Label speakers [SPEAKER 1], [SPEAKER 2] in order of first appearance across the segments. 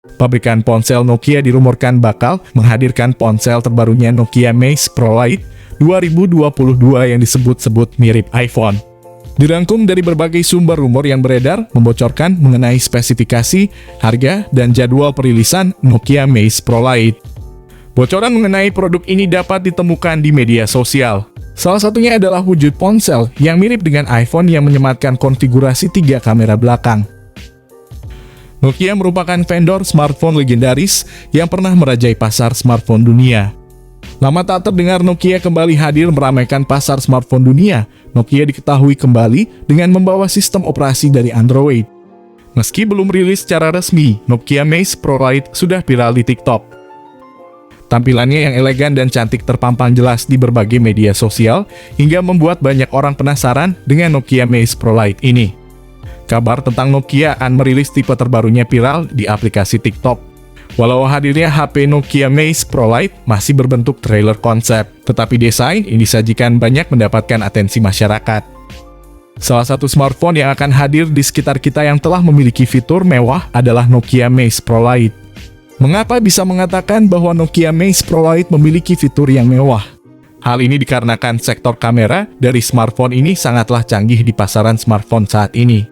[SPEAKER 1] Pabrikan ponsel Nokia dirumorkan bakal menghadirkan ponsel terbarunya Nokia Maze Pro Lite 2022 yang disebut-sebut mirip iPhone. Dirangkum dari berbagai sumber rumor yang beredar membocorkan mengenai spesifikasi, harga, dan jadwal perilisan Nokia Maze Pro Lite. Bocoran mengenai produk ini dapat ditemukan di media sosial. Salah satunya adalah wujud ponsel yang mirip dengan iPhone yang menyematkan konfigurasi 3 kamera belakang. Nokia merupakan vendor smartphone legendaris yang pernah merajai pasar smartphone dunia. Lama tak terdengar Nokia kembali hadir meramaikan pasar smartphone dunia. Nokia diketahui kembali dengan membawa sistem operasi dari Android. Meski belum rilis secara resmi, Nokia Maze Pro Lite sudah viral di TikTok. Tampilannya yang elegan dan cantik terpampang jelas di berbagai media sosial hingga membuat banyak orang penasaran dengan Nokia Maze Pro Lite ini. Kabar tentang Nokia akan merilis tipe terbarunya viral di aplikasi TikTok. Walau hadirnya HP Nokia Maze Pro Lite masih berbentuk trailer konsep, tetapi desain yang disajikan banyak mendapatkan atensi masyarakat. Salah satu smartphone yang akan hadir di sekitar kita yang telah memiliki fitur mewah adalah Nokia Maze Pro Lite. Mengapa bisa mengatakan bahwa Nokia Maze Pro Lite memiliki fitur yang mewah? Hal ini dikarenakan sektor kamera dari smartphone ini sangatlah canggih di pasaran smartphone saat ini.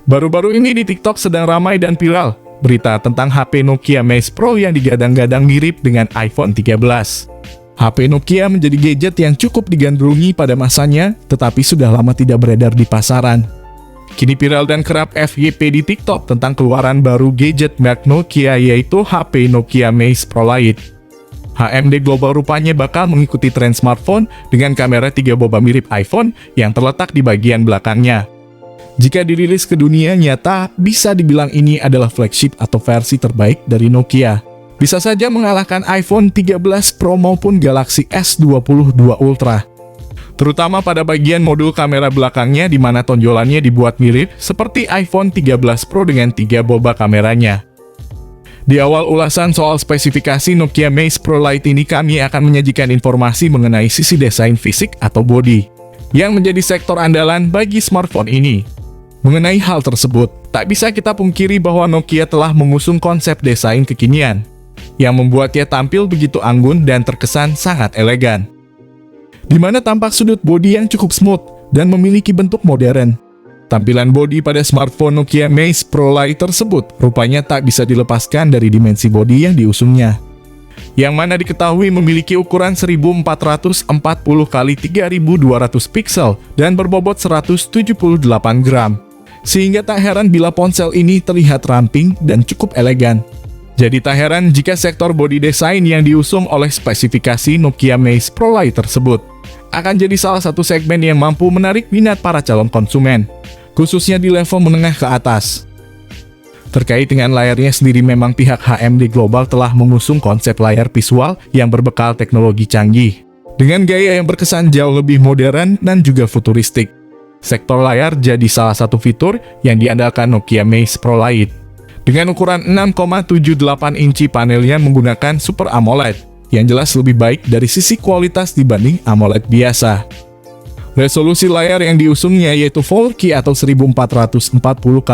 [SPEAKER 1] Baru-baru ini di TikTok sedang ramai dan viral berita tentang HP Nokia Maze Pro yang digadang-gadang mirip dengan iPhone 13. HP Nokia menjadi gadget yang cukup digandrungi pada masanya, tetapi sudah lama tidak beredar di pasaran. Kini viral dan kerap FYP di TikTok tentang keluaran baru gadget merek Nokia yaitu HP Nokia Maze Pro Lite. HMD Global rupanya bakal mengikuti tren smartphone dengan kamera 3 boba mirip iPhone yang terletak di bagian belakangnya. Jika dirilis ke dunia nyata, bisa dibilang ini adalah flagship atau versi terbaik dari Nokia. Bisa saja mengalahkan iPhone 13 Pro maupun Galaxy S22 Ultra. Terutama pada bagian modul kamera belakangnya di mana tonjolannya dibuat mirip seperti iPhone 13 Pro dengan 3 boba kameranya. Di awal ulasan soal spesifikasi Nokia Maze Pro Lite ini kami akan menyajikan informasi mengenai sisi desain fisik atau bodi yang menjadi sektor andalan bagi smartphone ini. Mengenai hal tersebut, tak bisa kita pungkiri bahwa Nokia telah mengusung konsep desain kekinian yang membuatnya tampil begitu anggun dan terkesan sangat elegan. Di mana tampak sudut bodi yang cukup smooth dan memiliki bentuk modern. Tampilan bodi pada smartphone Nokia Maze Pro Lite tersebut rupanya tak bisa dilepaskan dari dimensi bodi yang diusungnya, yang mana diketahui memiliki ukuran 1440 x 3200 piksel dan berbobot 178 gram. Sehingga tak heran bila ponsel ini terlihat ramping dan cukup elegan. Jadi tak heran jika sektor bodi desain yang diusung oleh spesifikasi Nokia Maze Pro Lite tersebut akan jadi salah satu segmen yang mampu menarik minat para calon konsumen, khususnya di level menengah ke atas. Terkait dengan layarnya sendiri, memang pihak HMD Global telah mengusung konsep layar visual yang berbekal teknologi canggih, dengan gaya yang berkesan jauh lebih modern dan juga futuristik. Sektor layar jadi salah satu fitur yang diandalkan Nokia Maze Pro Lite. Dengan ukuran 6,78 inci panelnya menggunakan Super AMOLED, yang jelas lebih baik dari sisi kualitas dibanding AMOLED biasa. Resolusi layar yang diusungnya yaitu Full HD atau 1440 x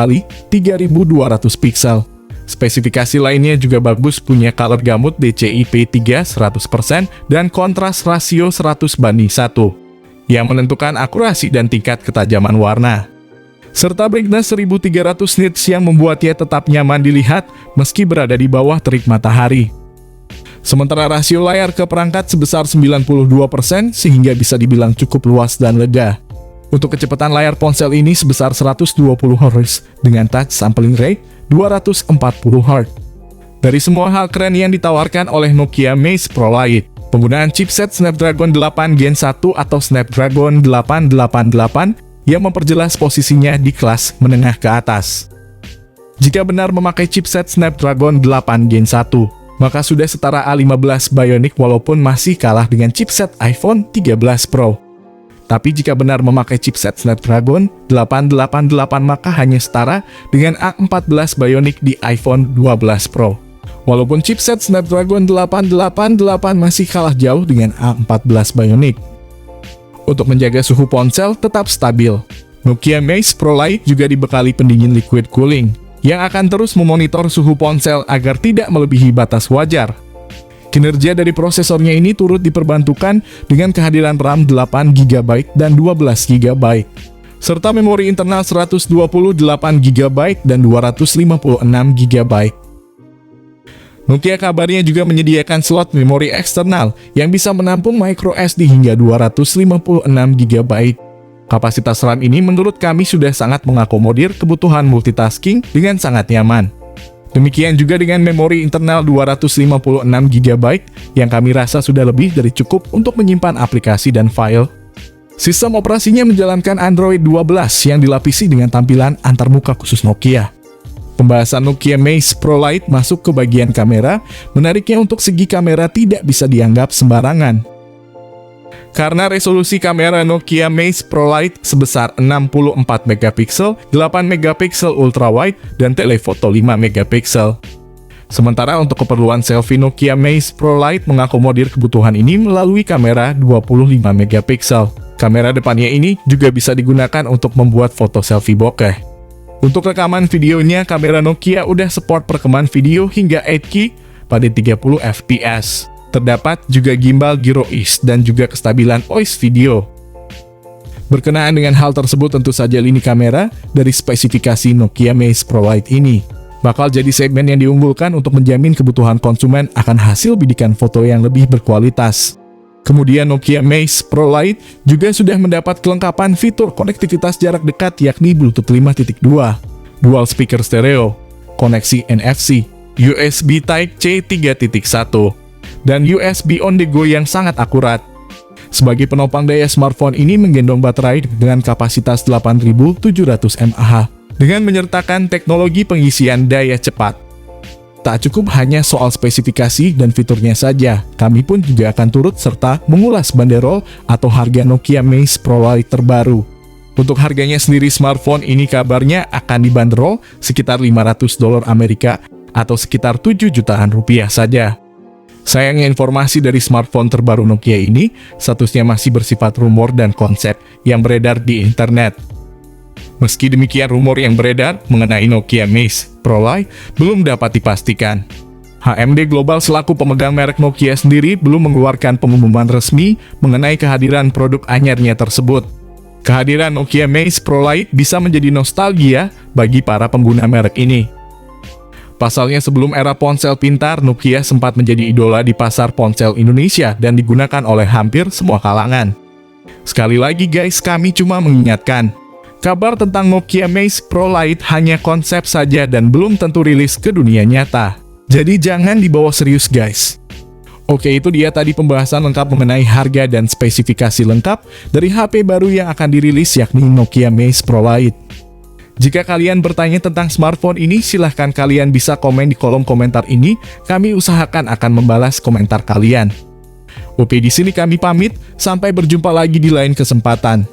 [SPEAKER 1] 3200 piksel. Spesifikasi lainnya juga bagus, punya color gamut DCI-P3 100% dan kontras rasio 100:1, yang menentukan akurasi dan tingkat ketajaman warna. Serta brightness 1300 nits yang membuatnya tetap nyaman dilihat meski berada di bawah terik matahari. Sementara rasio layar ke perangkat sebesar 92% sehingga bisa dibilang cukup luas dan lega. Untuk kecepatan layar ponsel ini sebesar 120 Hz dengan touch sampling rate 240 Hz. Dari semua hal keren yang ditawarkan oleh Nokia Maze Pro Lite, penggunaan chipset Snapdragon 8 Gen 1 atau Snapdragon 888 yang memperjelas posisinya di kelas menengah ke atas. Jika benar memakai chipset Snapdragon 8 Gen 1, maka sudah setara A15 Bionic walaupun masih kalah dengan chipset iPhone 13 Pro. Tapi jika benar memakai chipset Snapdragon 888 maka hanya setara dengan A14 Bionic di iPhone 12 Pro. Walaupun chipset Snapdragon 888 masih kalah jauh dengan A14 Bionic. Untuk menjaga suhu ponsel tetap stabil, Nokia Maze Pro Lite juga dibekali pendingin liquid cooling yang akan terus memonitor suhu ponsel agar tidak melebihi batas wajar. Kinerja dari prosesornya ini turut diperbantukan dengan kehadiran RAM 8GB dan 12GB, serta memori internal 128GB dan 256GB. Nokia kabarnya juga menyediakan slot memori eksternal yang bisa menampung microSD hingga 256GB. Kapasitas RAM ini menurut kami sudah sangat mengakomodir kebutuhan multitasking dengan sangat nyaman. Demikian juga dengan memori internal 256GB yang kami rasa sudah lebih dari cukup untuk menyimpan aplikasi dan file. Sistem operasinya menjalankan Android 12 yang dilapisi dengan tampilan antarmuka khusus Nokia. Pembahasan Nokia Maze Pro Lite masuk ke bagian kamera, menariknya untuk segi kamera tidak bisa dianggap sembarangan. Karena resolusi kamera Nokia Maze Pro Lite sebesar 64MP, 8MP ultrawide, dan telefoto 5MP. Sementara untuk keperluan selfie Nokia Maze Pro Lite mengakomodir kebutuhan ini melalui kamera 25MP. Kamera depannya ini juga bisa digunakan untuk membuat foto selfie bokeh. Untuk rekaman videonya, kamera Nokia udah support perekaman video hingga 8K pada 30fps. Terdapat juga gimbal gyro-ish dan juga kestabilan OIS video. Berkenaan dengan hal tersebut, tentu saja lini kamera dari spesifikasi Nokia Maze Pro Lite ini bakal jadi segmen yang diunggulkan untuk menjamin kebutuhan konsumen akan hasil bidikan foto yang lebih berkualitas. Kemudian Nokia Maze Pro Lite juga sudah mendapat kelengkapan fitur konektivitas jarak dekat yakni Bluetooth 5.2, dual speaker stereo, koneksi NFC, USB Type-C 3.1, dan USB on the go yang sangat akurat. Sebagai penopang daya, smartphone ini menggendong baterai dengan kapasitas 8700 mAh dengan menyertakan teknologi pengisian daya cepat. Tak cukup hanya soal spesifikasi dan fiturnya saja, kami pun juga akan turut serta mengulas banderol atau harga Nokia Maze Pro Lite terbaru. Untuk harganya sendiri, smartphone ini kabarnya akan dibanderol sekitar $500 Amerika atau sekitar 7 jutaan rupiah saja. Sayangnya informasi dari smartphone terbaru Nokia ini statusnya masih bersifat rumor dan konsep yang beredar di internet. Meski demikian, rumor yang beredar mengenai Nokia Maze Pro Lite belum dapat dipastikan. HMD Global selaku pemegang merek Nokia sendiri belum mengeluarkan pengumuman resmi mengenai kehadiran produk anyarnya tersebut. Kehadiran Nokia Maze Pro Lite bisa menjadi nostalgia bagi para pengguna merek ini. Pasalnya, sebelum era ponsel pintar, Nokia sempat menjadi idola di pasar ponsel Indonesia dan digunakan oleh hampir semua kalangan. Sekali lagi guys, kami cuma mengingatkan, kabar tentang Nokia Maze Pro Lite hanya konsep saja dan belum tentu rilis ke dunia nyata. Jadi jangan dibawa serius guys. Oke, itu dia tadi pembahasan lengkap mengenai harga dan spesifikasi lengkap dari HP baru yang akan dirilis yakni Nokia Maze Pro Lite. Jika kalian bertanya tentang smartphone ini, silahkan kalian bisa komen di kolom komentar ini. Kami usahakan akan membalas komentar kalian. Oke, di sini kami pamit. Sampai berjumpa lagi di lain kesempatan.